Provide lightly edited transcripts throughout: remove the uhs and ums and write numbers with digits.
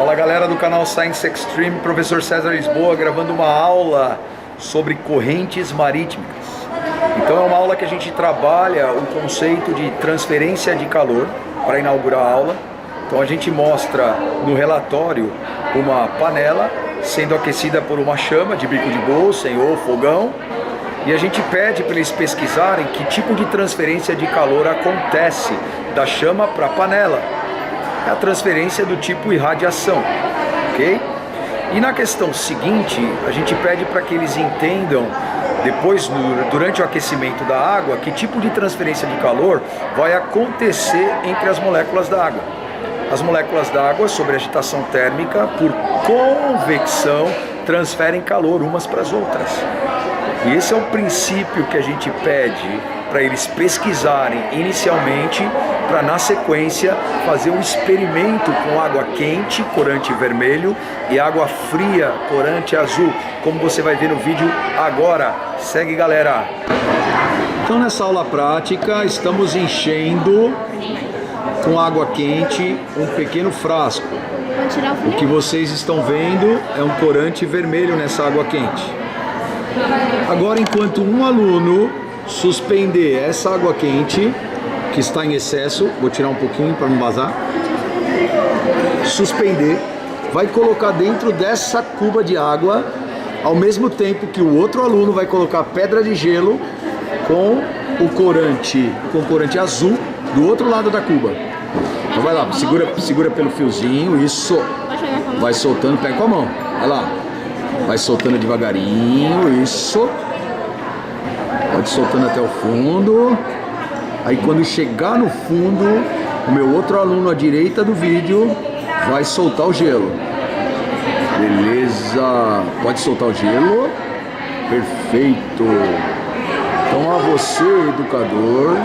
Fala galera do canal Science Extreme, professor César Lisboa gravando uma aula sobre correntes marítimas. Então é uma aula que a gente trabalha o conceito de transferência de calor para inaugurar a aula. Então a gente mostra no relatório uma panela sendo aquecida por uma chama de bico de bolsa ou fogão, e a gente pede para eles pesquisarem que tipo de transferência de calor acontece da chama para a panela. É a transferência do tipo irradiação, ok? E na questão seguinte, a gente pede para que eles entendam, depois, durante o aquecimento da água, que tipo de transferência de calor vai acontecer entre as moléculas da água. As moléculas da água, sob agitação térmica, por convecção, transferem calor umas para as outras. E esse é o princípio que a gente pede para eles pesquisarem inicialmente, para na sequência fazer um experimento com água quente, corante vermelho, e água fria, corante azul, como você vai ver no vídeo agora. Segue, galera! Então nessa aula prática estamos enchendo com água quente um pequeno frasco. O que vocês estão vendo é um corante vermelho nessa água quente. Agora, enquanto um aluno suspender essa água quente, que está em excesso, vou tirar um pouquinho para não vazar, suspender, vai colocar dentro dessa cuba de água, ao mesmo tempo que o outro aluno vai colocar pedra de gelo com o corante azul do outro lado da cuba. Então vai lá, segura pelo fiozinho, isso, vai soltando, pega com a mão, vai lá, vai soltando devagarinho, isso, pode soltando até o fundo. Aí quando chegar no fundo, o meu outro aluno à direita do vídeo vai soltar o gelo. Beleza, pode soltar o gelo, perfeito. Então a você, educador,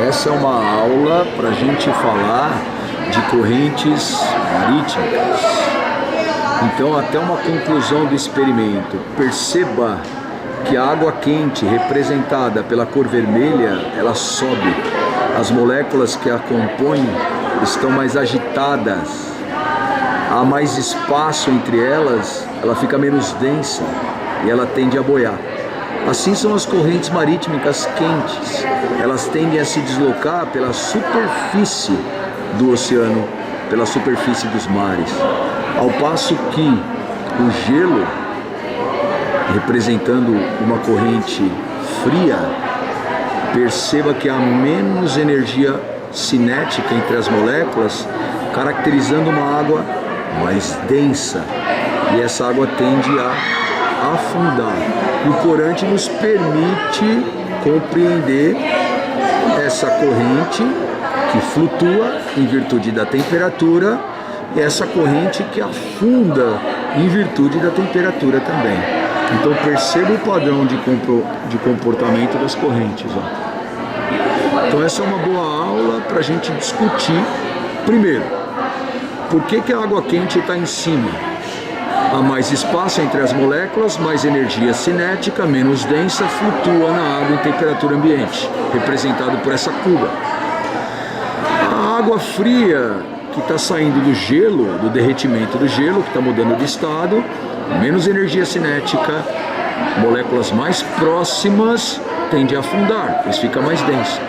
essa é uma aula para a gente falar de correntes marítimas. Então, até uma conclusão do experimento, perceba que a água quente representada pela cor vermelha, ela sobe. As moléculas que a compõem estão mais agitadas. Há mais espaço entre elas, ela fica menos densa e ela tende a boiar. Assim são as correntes marítimas quentes. Elas tendem a se deslocar pela superfície do oceano, pela superfície dos mares. Ao passo que o gelo, representando uma corrente fria, perceba que há menos energia cinética entre as moléculas, caracterizando uma água mais densa. E essa água tende a afundar. E o corante nos permite compreender essa corrente que flutua em virtude da temperatura, e essa corrente que afunda em virtude da temperatura também. Então perceba o padrão de comportamento das correntes. Ó. Então essa é uma boa aula para a gente discutir. Primeiro, por que a água quente está em cima? Há mais espaço entre as moléculas, mais energia cinética, menos densa, flutua na água em temperatura ambiente, representado por essa cuba. A água fria que está saindo do gelo, do derretimento do gelo, que está mudando de estado, menos energia cinética, moléculas mais próximas tendem a afundar, pois fica mais densa.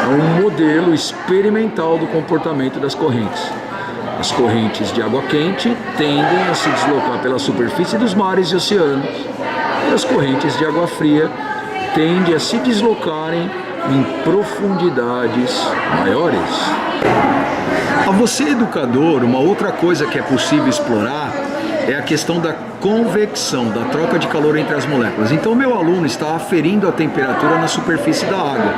É um modelo experimental do comportamento das correntes. As correntes de água quente tendem a se deslocar pela superfície dos mares e oceanos, e as correntes de água fria tendem a se deslocarem em profundidades maiores. A você, educador, uma outra coisa que é possível explorar é a questão da convecção, da troca de calor entre as moléculas. Então o meu aluno está aferindo a temperatura na superfície da água,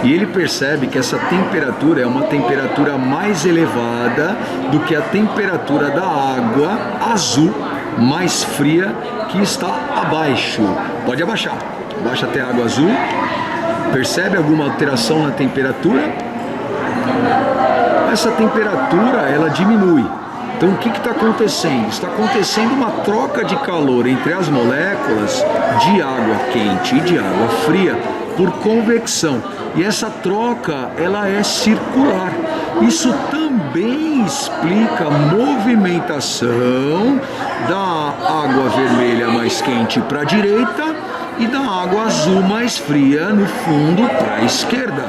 e ele percebe que essa temperatura é uma temperatura mais elevada do que a temperatura da água azul, mais fria, que está abaixo. Pode abaixar, abaixa até a água azul. Percebe alguma alteração na temperatura? Essa temperatura, ela diminui. Então o que está acontecendo? Está acontecendo uma troca de calor entre as moléculas de água quente e de água fria por convecção. E essa troca, ela é circular. Isso também explica a movimentação da água vermelha mais quente para a direita e da água azul mais fria no fundo para a esquerda.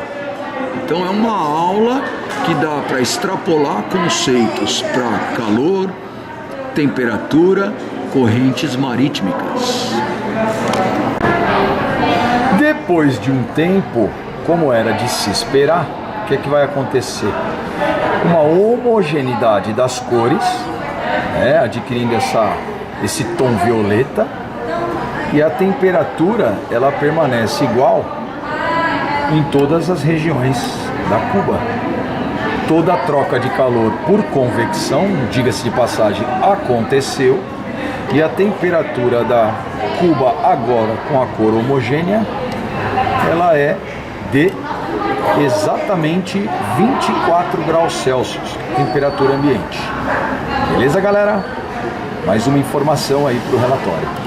Então é uma aula que dá para extrapolar conceitos para calor, temperatura, correntes marítmicas. Depois de um tempo, como era de se esperar, o que é que vai acontecer? Uma homogeneidade das cores, adquirindo esse tom violeta, e a temperatura ela permanece igual em todas as regiões da Cuba. Toda a troca de calor por convecção, diga-se de passagem, aconteceu, e a temperatura da Cuba agora com a cor homogênea, ela é de exatamente 24 graus Celsius, temperatura ambiente. Beleza, galera? Mais uma informação aí para o relatório.